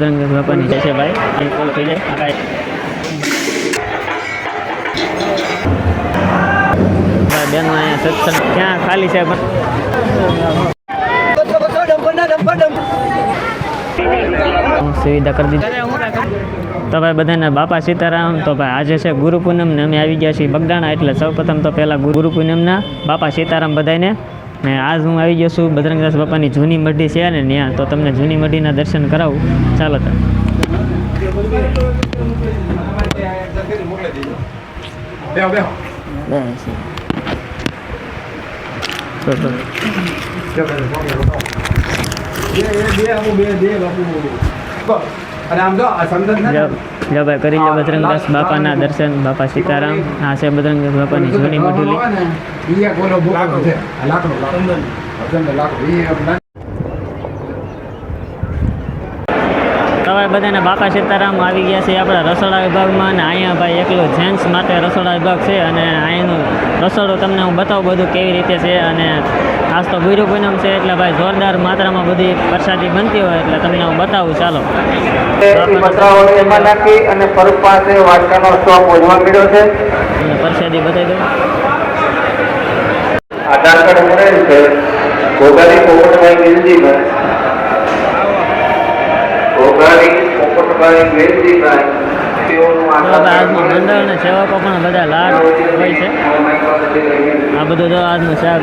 રંગ બાપાની જય છે ભાઈ અહીં કોલ થઈ જાય ભાઈ બેનો અહીંયા સત્સંગ ક્યાં ખાલી છે સુવિધા કરી દીધી તો ભાઈ બધાને બાપા સીતારામ તો ભાઈ આજે છે ગુરુ પૂનમ ને અમે આવી ગયા છીએ બગદાણા એટલે સૌપ્રથમ તો પહેલાં ગુરુ પૂનમના બાપા સીતારામ બધાને ને આજ હું આવી ગયો છું બજરંગદાસ બાપાની જૂની મઢી છે ને ત્યાં તો તમને જૂની મઢીના દર્શન કરાવું ચાલો તો જો ભાઈ કરી લો બજરંગદાસ બાપાના દર્શન બાપા સીતારામ આ છે બજરંગદાસ બાપાની જૂની મઢુલી હવે બધાને બાપા સીતારામ આવી ગયા છે આપણા રસોડા વિભાગમાં અને અહીંયા ભાઈ એકલો જેન્ટ્સ માટે રસોડા વિભાગ છે અને અહીંનું રસોડું તમને હું બતાવું બધું કેવી રીતે છે અને આજ તો ગુરુ પૂનમ છે એટલે ભાઈ જોરદાર માત્રામાં બધી પ્રસાદી બનતી હોય એટલે તમને હું બતાવું ચાલો અને ફરક પાસે વાટકાનો સ્ટોક ઓછવા મળ્યો છે પ્રસાદી બતાવી દઉં આધાર કાર્ડ મળેલ છે ભોગાની પોપટભાઈ વેલજીભાઈ ભોગાની પોપટભાઈ વેલજીભાઈ આજનું મંડળ અને સેવકો પણ બધા લાડ હોય છે આ બધું જો આજનું શાક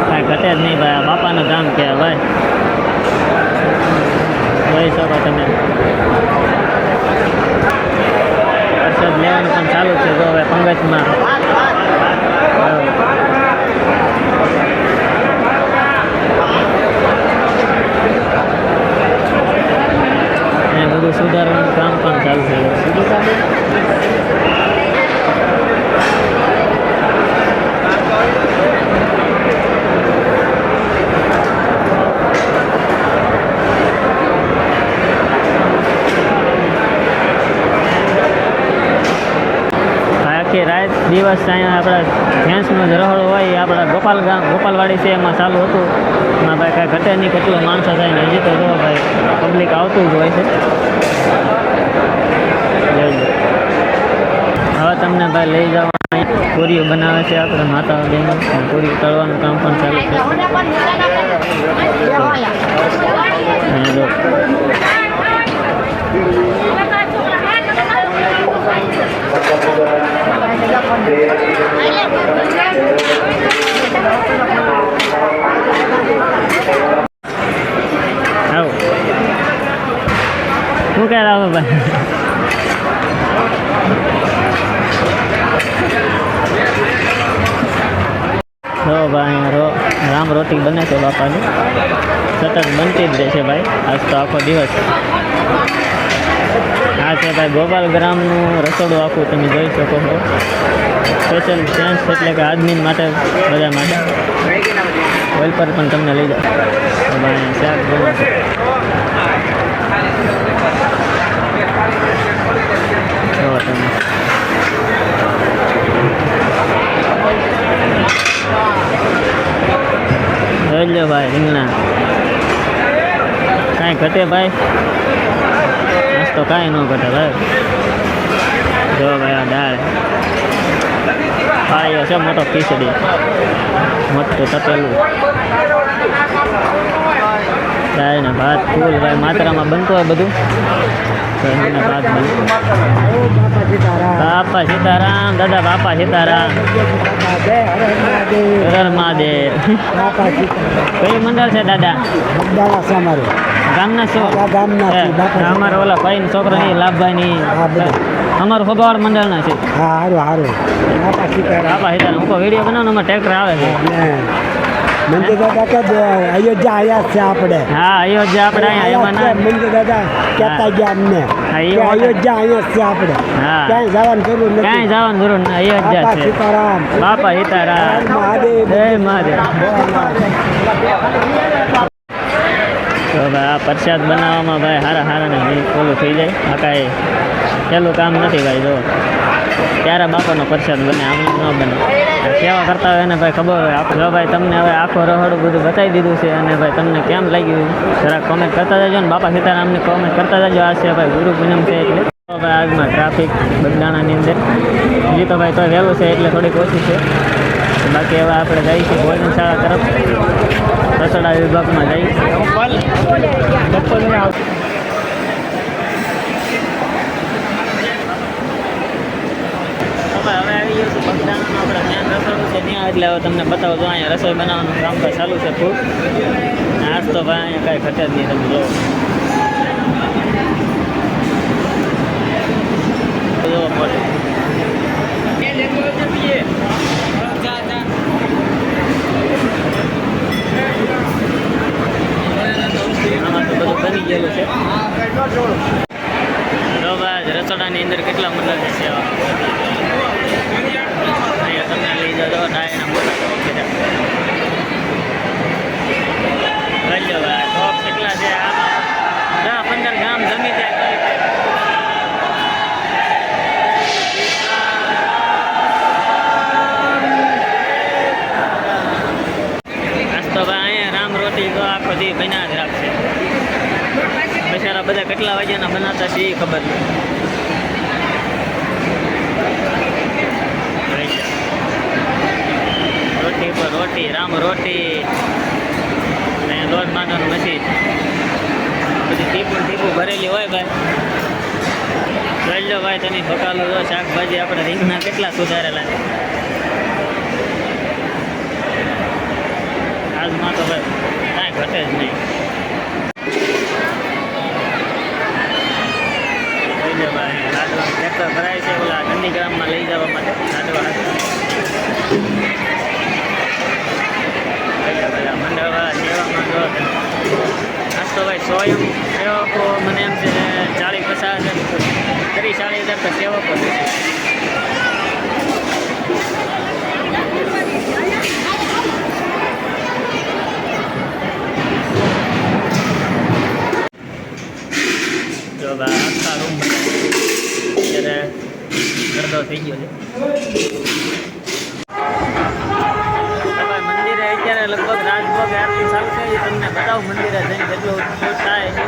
કાંઈ ઘટે જ નહીં ભાઈ આ બાપાનું કામ કે ભાઈ જોઈ શકો તમે પ્રસાદ લેવાનું પણ ચાલુ છે જો હવે પંગતમાં બધું સુધારવાનું કામ પણ ચાલુ છે આખી રાત દિવસ અહીંયા આપણા જેન્ટ્સનો જ રહોડો હોય એ આપણા ગોપાલવાડી છે એમાં ચાલુ હતું એમાં ભાઈ કાંઈ ઘટે નહીં કેટલું માણસો થાય ને હજી તો જો ભાઈ પબ્લિક આવતું જ હોય છે હવે તમને ભાઈ લઈ જવા પૂરીઓ બનાવે છે આપણે માતા બેન પૂરી તળવાનું કામ પણ ચાલુ છે શું કહે રાહુલ ભાઈ જો ભાઈ રામ રોટી બને છે બાપાની સતત બનતી જ રહેશે ભાઈ આજ તો આખો દિવસ આ છે ભાઈ ગોપાલ ગ્રામનું રસોડું આખું તમે જોઈ શકો છો સ્પેશિયલ જેન્ટ્સ એટલે કે આદમી માટે બધા માટે ઓઇલ પર પણ તમને લઈ જાઓ ભાઈ શાક બને છે તમે જોઈ લો ભાઈ રીંગણા કાંઈ ઘટે ભાઈ આજ તો કાંઈ ન ઘટે ભાઈ જો ભાઈ આ દાળ ખાયો છે મોટો ખીચડી મોટું તપેલું દાળ ને ભાત ફૂલ ભાઈ માત્રામાં બનતું હોય બધું ભાત બનતું બાપા સીતારામ દાદા બાપા સીતારામ મહાદેવ કઈ મંડળ છે દાદા ગામના છો અમારા ઓલા ભાઈ છોકરા ની લાભભાઈ ની અમારું ફગવાડ મંડળ ના છે બાપા સીતારામ હું કોઈ વિડીયો બનાવું અમારે ટ્રેક્ટર આવે છે મંદિર દાદા કે અયોધ્યા આયા છે આપણે હા અયોધ્યા આપણે અહીંયા મંદિર દાદા કહેતા ગયા અમને અયોધ્યા અહીંયા છે આપણે ક્યાંય જવાનું જરૂર નથી ક્યાંય જવાનું જરૂર નથી અયોધ્યા છે સીતારામ બાપા સીતારામ મહાદેવ જય મહાદેવ તો ભાઈ આ પ્રસાદ બનાવવામાં ભાઈ હારા ને ઓલું થઈ જાય આ કાંઈ પેલું કામ નથી ભાઈ જો ત્યારે બાપાનો પ્રસાદ બને, આમ ન બને. સેવા કરતા હોય એને ભાઈ ખબર હોય. આપણે જો ભાઈ તમને હવે આખો રહોડું બધું બતાવી દીધું છે, અને ભાઈ તમને કેમ લાગ્યું જરા કોમેન્ટ કરતા જજો ને બાપા સીતારામને કોમેન્ટ કરતા જજો. આ છે ભાઈ ગુરુ પૂનમ છે એટલે તો ભાઈ આજમાં ટ્રાફિક બગદાણાની અંદર હજી તો ભાઈ તો વહેલું છે એટલે થોડીક ઓછી છે. બાકી હવે આપણે જઈશું ભોજનશાળા તરફ, રસોડા વિભાગમાં જઈશું. હવે આવી ગયું છે બગદાણાનું આપણે મેન રસોડું છે ત્યાં, એટલે હવે તમને બતાવું તો અહીંયા રસોઈ બનાવવાનું કામ ભાઈ ચાલુ છે ફૂલ. આજ તો ભાઈ અહીંયા કાંઈ ઘટે જ નહીં, તમે જોવો. આમાં તો બધું બની ગયેલું છે. જો ભાઈ રસોડાની અંદર કેટલા મતલબ છે સેવા. અહીંયા તમને લઈ જજો ડાયના મોટા ટોપ બધા. લઈ લો ભાઈ ટોપ કેટલા છે આમાં 10-15 ગામ જમી જાય. તો ભાઈ અહીંયા રામ રોટી તો આખો દી બન્યા જ રાખશે. બચારા બધા કેટલા વાગ્યાના બનાવતા છે એ ખબર નહીં. રોટી પર રોટી, રામ રોટી ને લોટ બાંધવાનું મશીન, બધી ટીપું ભરેલી હોય ભાઈ. જોઈ લો ભાઈ તમે બકાલું જો શાકભાજી આપણે રીંગણા કેટલા સુધારેલા છે આજમાં તો ભાઈ કાંઈ ઘટે જ નહીં. જોઈ લો ભાઈ લાડવા ટ્રેક્ટર ભરાય છે ઓલા નંદીગ્રામમાં લઈ જવા માટે લાડવા. મંડળવાળા સેવામાં જો આજ તો ભાઈ સ્વયં સેવકો મને એમ છે 40-50 હજાર 30-40 હજાર તો સેવકો છે. જો ભાઈ આખા રૂમ અત્યારે ગરદો થઈ ગયો છે. મંદિરે અત્યારે લગભગ રાજભોગ આરતી ચાલુ છે, તમને બતાવું મંદિરે જઈને કેટલું શૂટ થાય છે.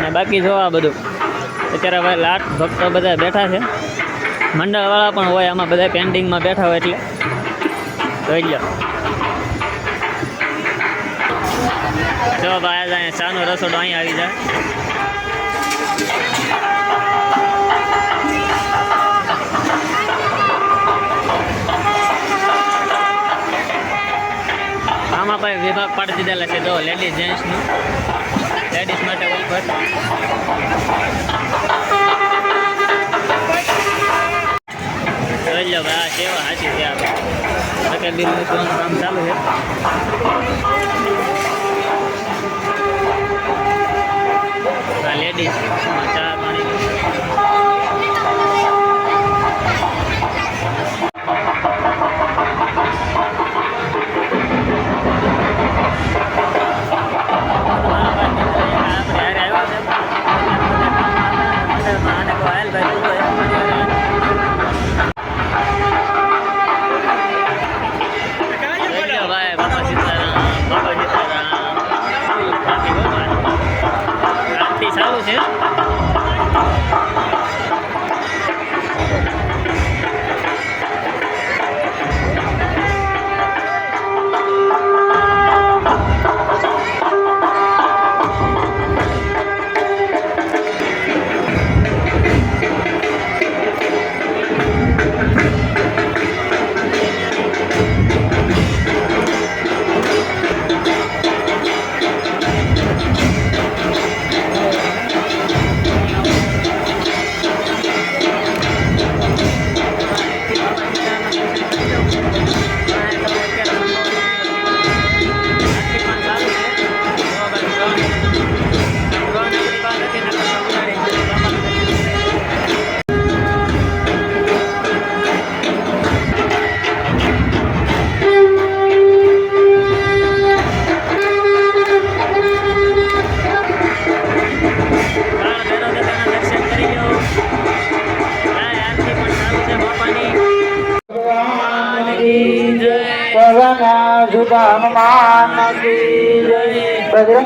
ને બાકી જો આ બધું અત્યારે ભાઈ લાટ ભક્તો બધા બેઠા છે, મંડળવાળા પણ હોય આમાં બધા પેન્ડિંગમાં બેઠા હોય એટલે જોઈ લો. જો ભાઈ અહીંયા ચાનો રસોડો અહીં આવી જાય. આમાં ભાઈ વિભાગ પાડી દીધેલા છે જો લેડીઝ જેન્ટ્સનું. લેડીઝ માટે ઉપર જોઈ લો ભાઈ આ સેવા સાચી છે. આપણે બિલ મૂકવાનું કામ ચાલુ છે. લેડીઝ ચા પાણી ચાલુ છે.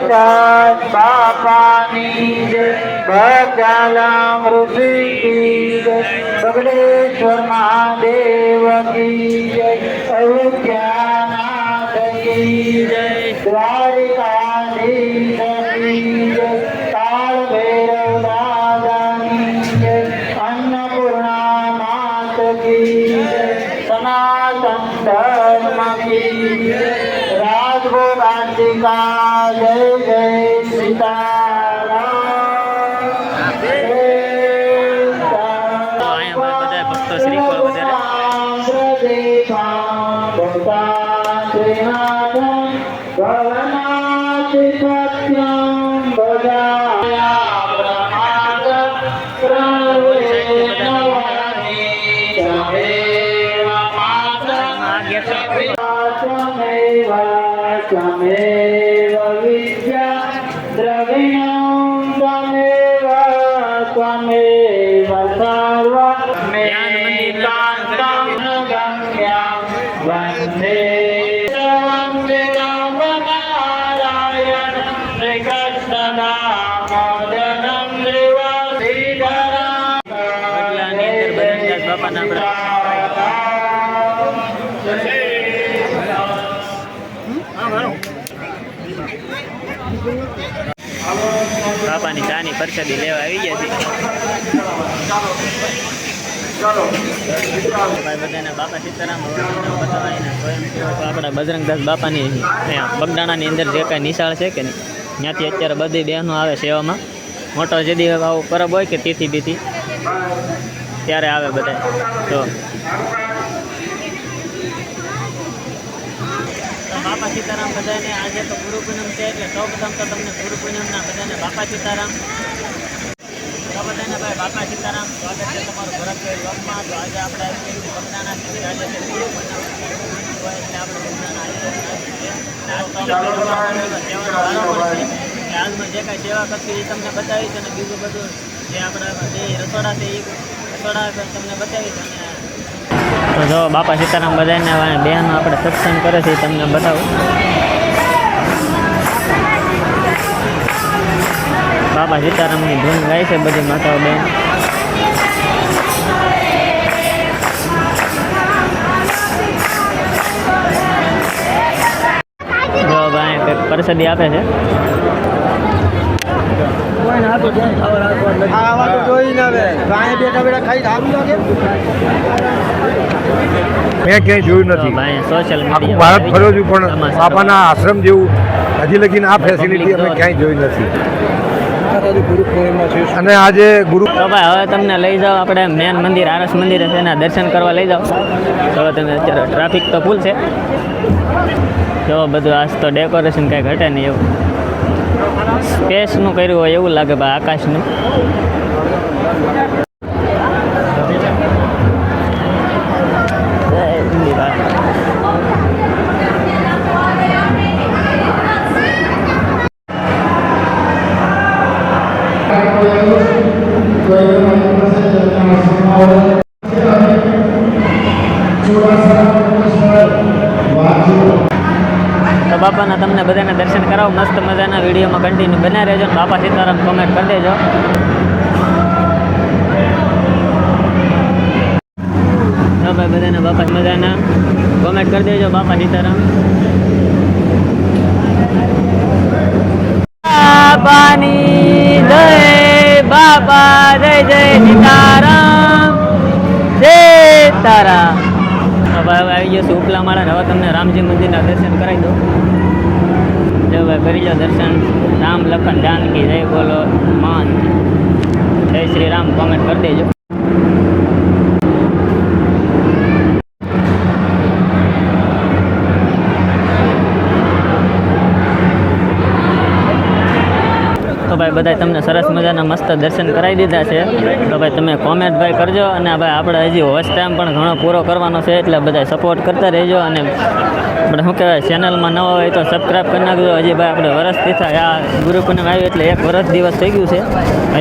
ગિરિરાજ બાપાની જય, ભક્તાલામ ઋષિ કી જય, બગડેશ્વર મહાદેવ કી જય, અયોધ્યાનાથ કી જય, દ્વારિકાધીશ કી જય, કાળ ભૈરવ દાદાની જય, અન્નપૂર્ણા માત કી જય, સનાતન ધર્મ કી જય, રાજભોગ આંતિકા જય જય સીતારામ, જય અહીંયા બધા ભક્તો શ્રીફળ વધારે ત્વમેવ વિદ્યા દ્રવિણં ત્વમેવ ત્વમેવ સર્વમેકાંતં ગમ્યં વંદે નારાયણ શ્રી કૃષ્ણ દામોદરં શ્રીધરં બગલાની અંદર બજરંગદાસ બાપાના બાપાની ચાની પ્રસાદી લેવા આવી ગયા છે. ભાઈ બધાને બાપા સીતારામ બતાવાઈને આપણા બજરંગદાસ બાપાની અહીંયા બગદાણાની અંદર જે કાંઈ નિશાળ છે કે નહીં ત્યાંથી અત્યારે બધી બહેનો આવે સેવામાં. મોટો જેદી આવો પરબ હોય કે તિથિ બીથી ત્યારે આવે બધા. તો બાપા સીતારામ બધાને આજે તો ગુરુ પૂનમ છે એટલે સૌ પ્રથમ તો તમને ગુરુ પૂનમના બધાને બાપા સીતારામ. તો બધાને ભાઈ બાપા સીતારામ સ્વાગત છે તમારું ભરતભાઈ લોકમાં. તો આજે આપણે આવી ગયા બગદાણા આજે છે ગુરુ પૂનમ હોય એટલે આપણે બગદાણા હાલમાં જે કાંઈ સેવા કરતી એ તમને બતાવીશ અને બીજું બધું જે આપણા જે રસોડા છે એ રસોડા તમને બતાવીશ. અને તો જો બાપા સીતારામ બધાને બહેનો આપણે સત્સંગ કરે છે એ તમને બતાવું. બાપા સીતારામની ધૂન ગાય છે બધી માતાઓ બહેન. જો ભાઈ કંઈક પ્રસાદી આપે છે. મેં ક્યાંય જોયું નથી. સોશિયલ આખું ભારત ફર્યો છું પણ બાપાના આશ્રમ જેવું હજી લગીને આ ફેસિલિટી અમે ક્યાંય જોઈ નથી. અને આજે ગુરુ તો ભાઈ હવે તમને લઈ જાઓ આપણે મેન મંદિર આરસ મંદિર છે એના દર્શન કરવા લઈ જાઓ. તો તમે અત્યારે ટ્રાફિક તો ફૂલ છે. જો બધું આજ તો ડેકોરેશન કાંઈ ઘટે નહીં એવું સ્પેસનું કર્યું હોય એવું લાગે ભાઈ આકાશનું. તો બાપાના તમને બધાને દર્શન કરાવો મસ્ત મજાના વિડીયોમાં કન્ટિન્યુ બના રહેજો. બાપા સીતારામ કોમેન્ટ કરી દેજો. તો ભાઈ બધાને બાપા મજાના કોમેન્ટ કરી દેજો. બાપા સીતારામ બાપાની જય, બાપા જય જય સીતારામ સીતારામ. હવે આવી ગયો છું ઉપલા માળા. હવે તમને રામજી મંદિરના દર્શન કરાવી દો. જો ભાઈ કરી લો દર્શન. રામ લખન જાનકી જય બોલો માન જય શ્રી રામ કોમેન્ટ કરી દેજો. તો ભાઈ બધા તમને સરસ મજાના મસ્ત દર્શન કરાવી દીધા છે. તો ભાઈ તમે કોમેન્ટ ભાઈ કરજો. અને ભાઈ આપણે હજી વોચ ટાઈમ પણ ઘણો પૂરો કરવાનો છે એટલે બધા સપોર્ટ કરતા રહેજો. અને આપણે શું કહેવાય ચેનલમાં નવા હોય તો સબસ્ક્રાઈબ કરી નાખજો. હજી ભાઈ આપણે વરસથી થાય આ ગુરુ પૂનમ આવી એટલે 1 વર્ષ દિવસ થઈ ગયું છે.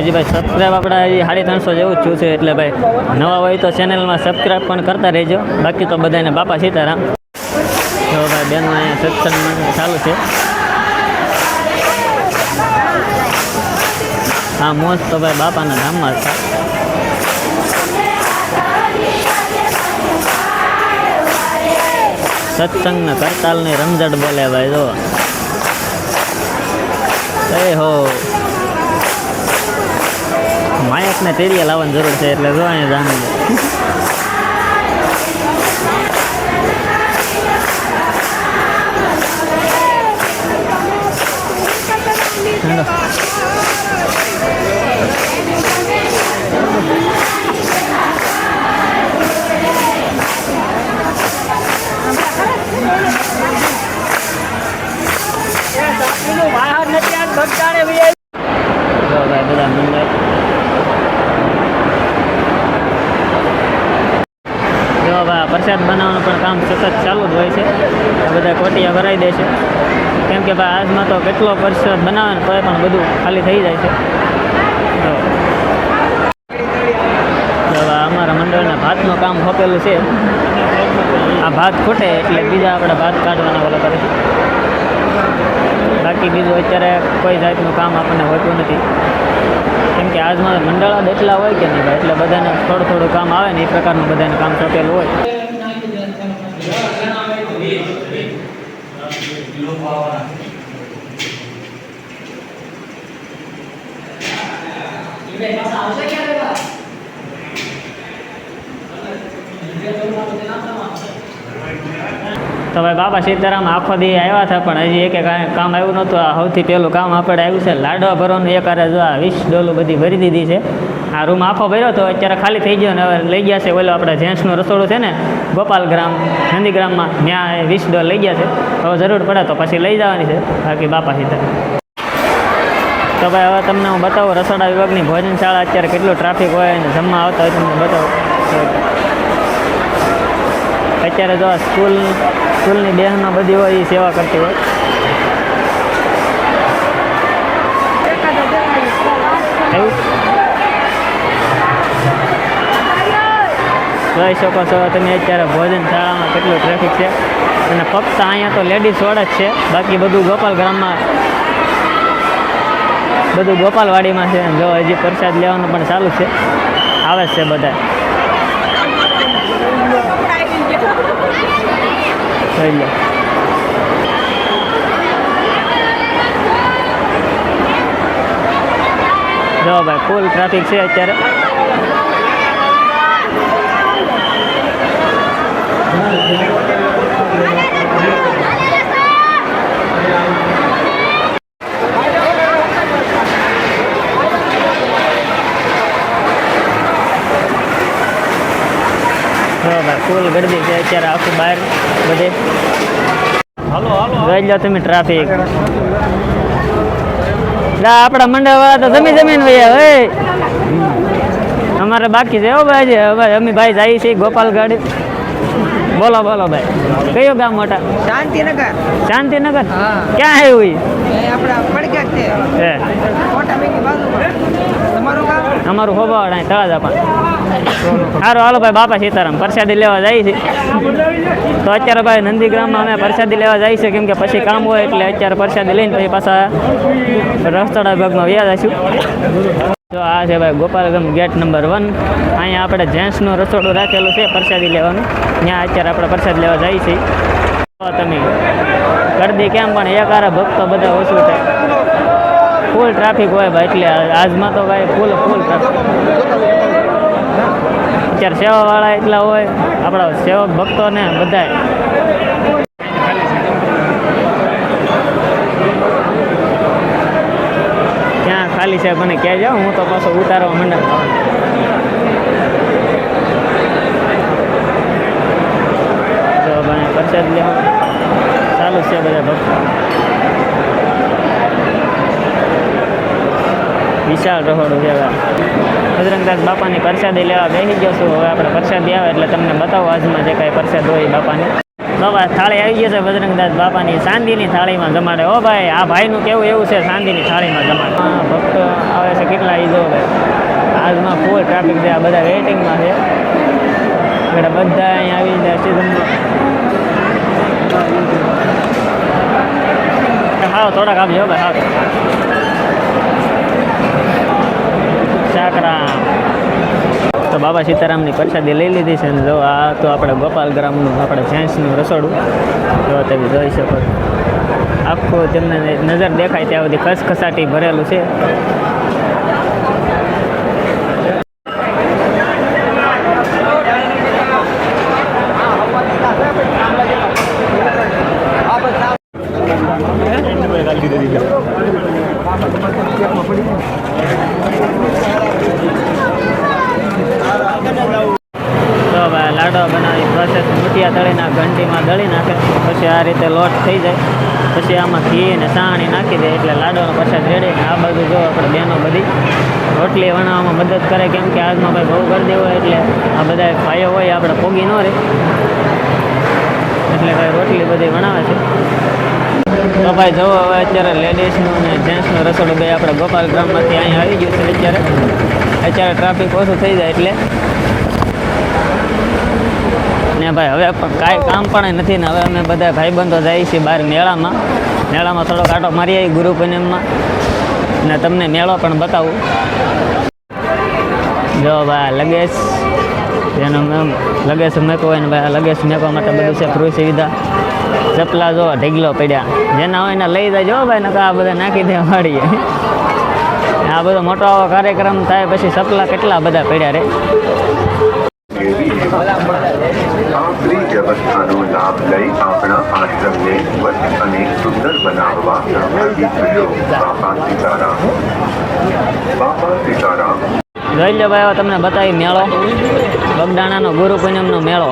હજી ભાઈ સબસ્ક્રાઈબ આપણે હજી 350 જેવું જ થયું છે. એટલે ભાઈ નવા હોય તો ચેનલમાં સબસ્ક્રાઈબ પણ કરતા રહેજો. બાકી તો બધાને બાપા સીતારામ. તો ભાઈ બેનો અહીંયા સત્સંગ ચાલુ છે. આ મોજ તો ભાઈ બાપાના ધામમાં જ થાય. સત્સંગ ને કરતાલ ની રમઝટ બોલે ભાઈ જો એ હો માયક ને તેરિયા લાવવાની જરૂર છે એટલે જો અહીંયા જાણી બધા મંડળ જો ભાઈ પ્રસાદ બનાવવાનું પણ કામ સતત ચાલુ જ હોય છે. આ બધા કોટિયા ભરાઈ દે છે કેમ કે ભાઈ આજમાં તો કેટલો પ્રસાદ બનાવે ને તોય પણ બધું ખાલી થઈ જાય છે. તો અમારા મંડળના ભાતનું કામ સોંપેલું છે. આ ભાત ખૂટે એટલે બીજા આપણે ભાત કાઢવાના ઓલા કરે છે. બાકી બીજું અત્યારે કોઈ જાતનું કામ આપણને હોતું નથી કેમ કે આજમાં મંડળા જ એટલા હોય કે નહીં ભાઈ એટલે બધાને થોડું કામ આવે ને એ પ્રકારનું બધાને કામ સોંપેલું હોય. તો ભાઈ બાપા સીતારામ આખો દી આવ્યા હતા પણ હજી એક કામ આવ્યું નહોતું. આ સૌથી પહેલું કામ આપણે આવ્યું છે લાડવા ભરવાનું. એક આરે જો આ 20 ડોલો બધી ભરી દીધી છે. આ રૂમ આખો ભર્યો હતો અત્યારે ખાલી થઈ ગયો ને હવે લઈ ગયા છે ઓલો આપણે જેન્ટ્સનું રસોડું છે ને ગોપાલગ્રામ નંદીગ્રામમાં ત્યાં 20 ડોલ લઈ ગયા છે. હવે જરૂર પડે તો પછી લઈ જવાની છે બાકી બાપા સીતારામ. તો ભાઈ હવે તમને હું બતાવું રસોડા વિભાગની ભોજનશાળા અત્યારે કેટલું ટ્રાફિક હોય અને જમવા આવતા હોય તમને બતાવું. અત્યારે જો સ્કૂલની બહેનો બધી હોય એ સેવા કરતી હોય. એવું જોઈ શકો છો તમે અત્યારે ભોજનશાળામાં કેટલું ટ્રાફિક છે અને ફક્ત અહીંયા તો લેડીઝ વાળા જ છે. બાકી બધું ગોપાલવાડીમાં છે. જો હજી પ્રસાદ લેવાનું પણ ચાલુ છે. આવે છે બધા જોઈ લો. જો ભાઈ ફૂલ ટ્રાફિક છે અત્યારે. ફૂલ ગરદી છે અત્યારે આખું બહાર બધે. જોઈ લો તમે ટ્રાફિક. આપણા મંડળ વાળા તો જમીન ભાઈ અમારે બાકી છે. ભાઈ હવે અમે ભાઈ જઈએ છીએ ગોપાલગઢ. બોલો ભાઈ કયું ગામ મોટા? શાંતિનગર. ક્યાં આવ્યું અમારું હોબાવાડા તળાજા પણ. સારું હાલો ભાઈ બાપા સીતારામ પ્રસાદી લેવા જાય છે. તો અત્યારે ભાઈ નંદીગ્રામમાં અમે પ્રસાદી લેવા જાય છે કેમ કે પછી કામ હોય એટલે અત્યારે પ્રસાદી લઈને પછી પાછા રસોડા વિભાગમાં વ્યા જઈશું. તો આ છે ભાઈ ગોપાલગમ ગેટ નંબર 1. અહીંયા આપણે જેન્ટ્સનું રસોડું રાખેલું છે પ્રસાદી લેવાનું. ત્યાં અત્યારે આપણે પ્રસાદ લેવા જઈએ છીએ. તમે ગરદી કેમ પણ એકારા ભક્તો બધા ઓછું થાય. ફૂલ ટ્રાફિક હોય ભાઈ એટલે આજમાં તો ભાઈ ફૂલ ટ્રાફિક. અત્યારે સેવાવાળા એટલા હોય આપણા સેવક ભક્તોને બધાય. ક્યાં ખાલી છે મને ક્યાં જાઉં હું તો પાછો ઉતારવા માંડે. તો ભાઈ પ્રસાદ લેવા ચાલુ છે બધા ભક્તો. વિશાળ રહોડું છે. બજરંગદાસ બાપાની પ્રસાદી લેવા બેસી ગયો છું. હવે આપણે પ્રસાદી આવે એટલે તમને બતાવો આજમાં જે કાંઈ પ્રસાદ હોય બાપાની. બાબા થાળી આવી ગઈ છે બજરંગદાસ બાપાની. ચાંદીની થાળીમાં જમાડે. ઓ ભાઈ આ ભાઈનું કેવું એવું છે ચાંદીની થાળીમાં જમાડે. ભક્ત આવે છે કેટલા એ જો ભાઈ. આજમાં ફૂલ ટ્રાફિક છે. આ બધા વેઇટિંગમાં છે. એટલે બધા અહીંયા આવી જાય છે જમવા. હા થોડાક આપજો ભાઈ. હા બાબા સીતારામની પ્રસાદી લઈ લીધી છે અને જો આ તો આપણે ગોપાલ ગ્રામનું આપણે જેન્ટ્સનું રસોડું જો તમે જોઈ શકો છો. આખું તમને નજર દેખાય ત્યાં સુધી ખસખસાટી ભરેલું છે. તો ભાઈ લાડવા બનાવી પ્રોસેસ મૂઠિયા તળીના ઘંટીમાં દળી નાખે પછી આ રીતે લોટ થઈ જાય પછી આમાં ઘી ને સાણી નાખી દે એટલે લાડવાનો પ્રસાદ રેડી. આ બાજુ જો આપણે બહેનો બધી રોટલી વણાવવામાં મદદ કરે કેમ કે આજમાં ભાઈ બહુ ગરદી હોય એટલે આ બધા ભાઈઓ હોય આપણે પોગી ન રહે એટલે ભાઈ રોટલી બધી વણાવે છે. તો ભાઈ જુઓ હવે અત્યારે લેડીઝનું અને જેન્ટ્સનું રસોડું બે આપણે ગોપાલ ગ્રામમાંથી અહીંયા આવી ગયું છે. અત્યારે ટ્રાફિક ઓછું થઈ જાય એટલે ને ભાઈ હવે કાંઈ કામ પણ નથી ને હવે અમે બધા ભાઈબંધો જઈએ છીએ બહાર મેળામાં થોડો કાંટો મારી આવી ગુરુ પૂનમમાં ને તમને મેળો પણ બતાવું. જો ભાઈ લગેજ જેનો લગેજ મેકવો હોય ને ભાઈ લગેજ મેકવા માટે બધું છે ફ્રી સુવિધા. ચપલા જો ઢીગલો પડ્યા જેના હોય ને લઈ જાય જો ભાઈ ને આ બધા નાખી દે વાળીએ. આ બધો મોટો આવો કાર્યક્રમ થાય પછી ચપલા કેટલા બધા પડ્યા રે. આપણી વ્યવસ્થાનો લાભ લઈ આપણા આશ્રમને સ્વચ્છ અને સુંદર બનાવવા સહભાગી થયો બાપા સીતારામ. બાપા સીતારામ. જોઈ લો ભાઈ તમને બતાવી મેળો બગદાણાનો ગુરુ પૂનમનો મેળો.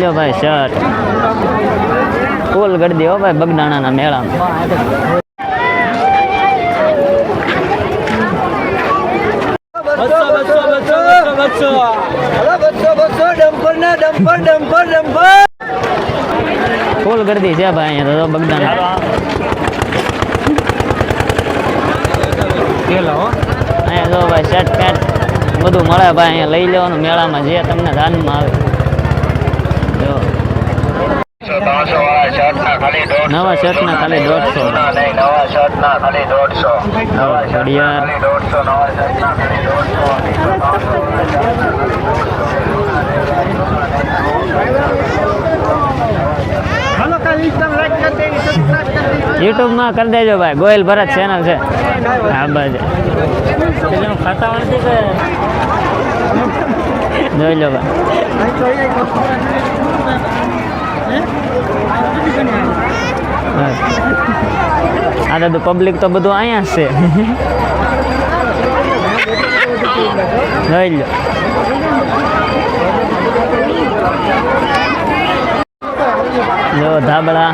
લ્યો ભાઈ શર્ટ ફૂલ ગળદી હો ભાઈ બગદાણાના મેળામાં. ફૂલ ગળદી છે ભાઈ અહીંયા તો બગદાણા. અહીંયા જો ભાઈ શર્ટ પેન્ટ બધું મળે ભાઈ અહીંયા લઈ લેવાનું મેળામાં જે તમને ધ્યાનમાં આવે. નવા શર્ટના ખાલી 150. ઘડિયાળ યુટ્યુબમાં કરી દેજો ભાઈ ગોયલ ભરત ચેનલ છે. હા બાજુ ખાતા નથી કે જોઈ લો ભાઈ. આ તો પબ્લિક તો બધું અહીંયા જ છે. જોઈ લો જો ધાબળા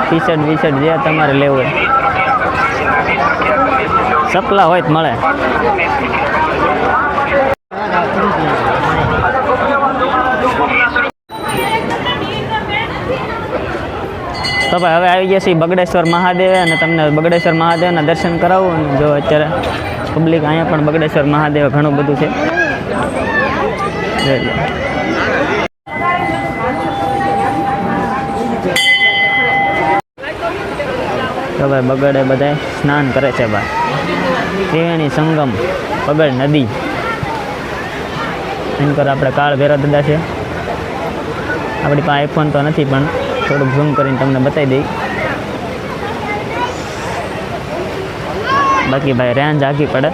ટી શર્ટ વી-શર્ટ જે તમારે લેવું હોય ચપલા હોય તો મળે. તો ભાઈ હવે આવી ગયા છીએ બગડેશ્વર મહાદેવ અને તમને બગડેશ્વર મહાદેવના દર્શન કરાવું. અને જો અત્યારે પબ્લિક અહીંયા પણ બગડેશ્વર મહાદેવ ઘણું બધું છે. તો ભાઈ બગડે બધા સ્નાન કરે છે ભાઈ. ત્રિવેણી સંગમ બગડ નદી એનકર આપણે કાળ ભૈરવ દાદા છે. આપણી પાસે આઈફોન તો નથી પણ થોડુંક ઝૂમ કરીને તમને બતાવી દઈ. બાકી ભાઈ રેન્જ આખી પડે.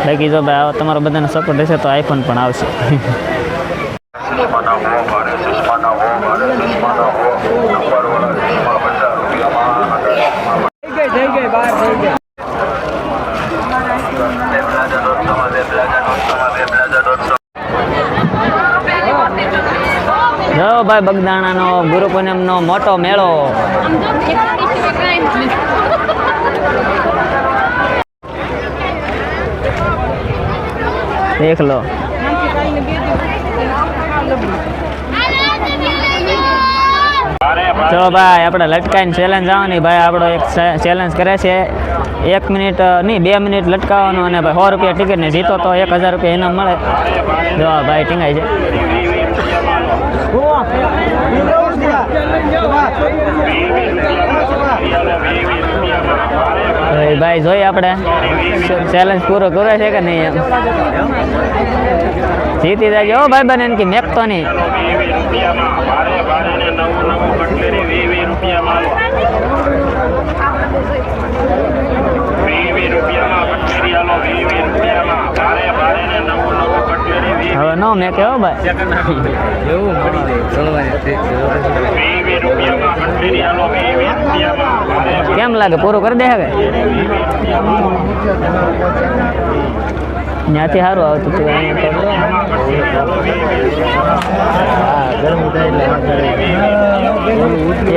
બાકી જો ભાઈ તમારો બધાને સપોર્ટ રહેશે તો આઈફોન પણ આવશે. જો ભાઈ બગદાણાનો ગુરુ પૂનમનો મોટો મેળો. દેખ લો. તો ભાઈ આપણે લટકાઈને ચેલેન્જ આવવાની. ભાઈ આપણો એક ચેલેન્જ કરે છે 1 મિનિટ નહીં 2 મિનિટ લટકાવવાનું અને ભાઈ 100 રૂપિયા ટિકિટ ને જીતો તો 1000 રૂપિયા ઇનામ મળે. જો ભાઈ ટીંગાઈ છે. ભાઈ જોઈએ આપણે ચેલેન્જ પૂરો કરે છે કે નહીં એમ. જીતી જાય હો ભાઈ બને કે મેકતો નહીં. હવે નો મેં કેવો ભાઈ કેમ લાગે પૂરું કરી દે હવે ત્યાંથી સારું આવતું હતું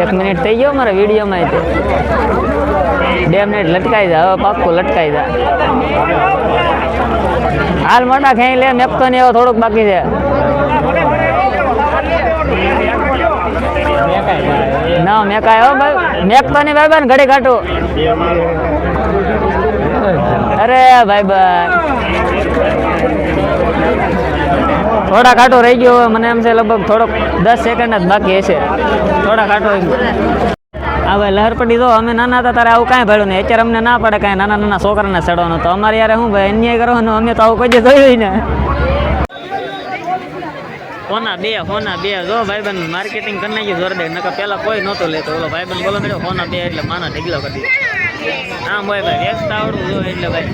એક મિનિટ થઈ ગયો મારા વિડીયોમાં 2 મિનિટ લટકાઈ જાય હવે પાક્કું લટકાઈ જાય હાલ મોટા ખેંચી લે મેપતો ને એવો થોડુંક બાકી છે ના મેકાય હો ભાઈ મેકતો નહીં ભાઈ બન ઘડી કાઢું અરે ભાઈ બન થોડા કાંટો રહી ગયો મને એમ છે લગભગ થોડોક 10 સેકન્ડ જ બાકી હશે થોડા કાંટો હા ભાઈ લહેર પડી દો અમે નાના હતા ત્યારે આવું કાંઈ ભળ્યું નહીં અત્યારે અમને ના પડે કાંઈ નાના નાના છોકરાને ચડવાનું તો અમારે યાર શું ભાઈ અન્યાય કરવાનું અમે તો આવું કોઈ જોયું ને ફોના બે જો ભાઈબંધ માર્કેટિંગ કરી નાખ્યું જોરદાર નકર પેલા કોઈ નહોતો લેતો ઓલો ભાઈબંધ બોલો મેળો ફોના 2 એટલે માના ઢગલો કરી દીધો આમ હોય ભાઈ વેચતા આવડવું જો એટલે ભાઈ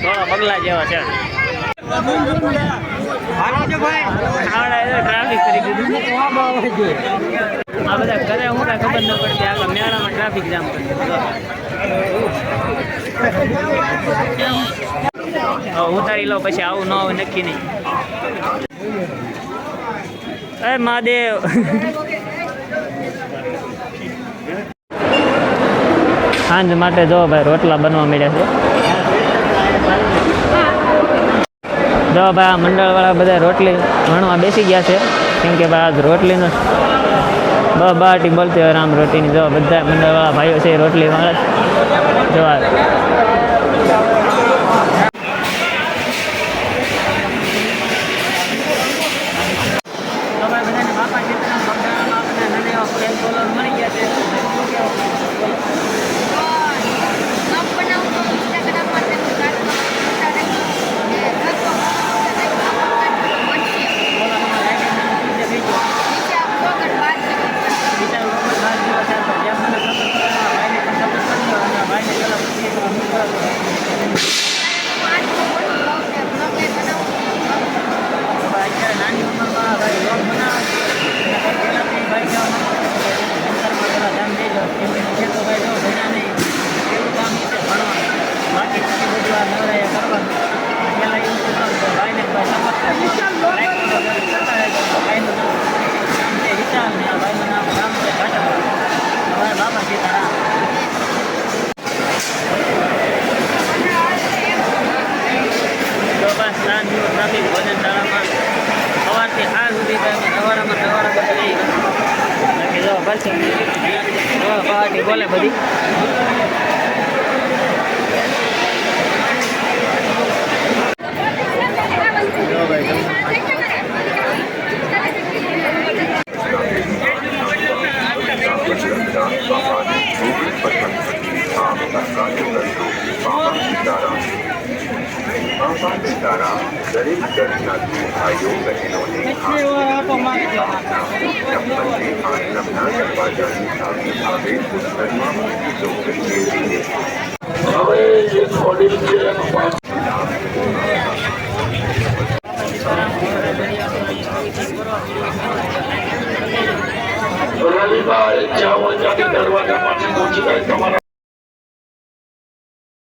થોડા બગલા જેવા છે ટ્રાફિક કરી દીધું આ બધા ઘરે હું કાંઈ ખબર ન પડતી આગળ મેળામાં ટ્રાફિક જામ કરી ઉતારી લો પછી આવું ન હોય નક્કી નહીં અરે મહાદેવ સાંજ માટે જો ભાઈ રોટલા બનવા મળ્યા છે જો ભાઈ આ મંડળવાળા બધા રોટલી વણવા બેસી ગયા છે કેમ કે ભાઈ આજ રોટલીનો બાટી બોલતી હોય રામ રોટીની જો બધા મંડળવાળા ભાઈઓ છે રોટલી વાળા જો ટ્રાફિક ભોજન શાળામાં સવારથી હાલ સુધી સવારમાં બોલે બધી દરેક દર્શનાર્થી ભાઈઓ બહેનોને આશ્રમના દરવાજાની સામે આવે પુસ્તકમાં રવિભાઈ જ્યાં હોય ત્યાંથી દરવાજા પાસે પહોંચી જાય તમારા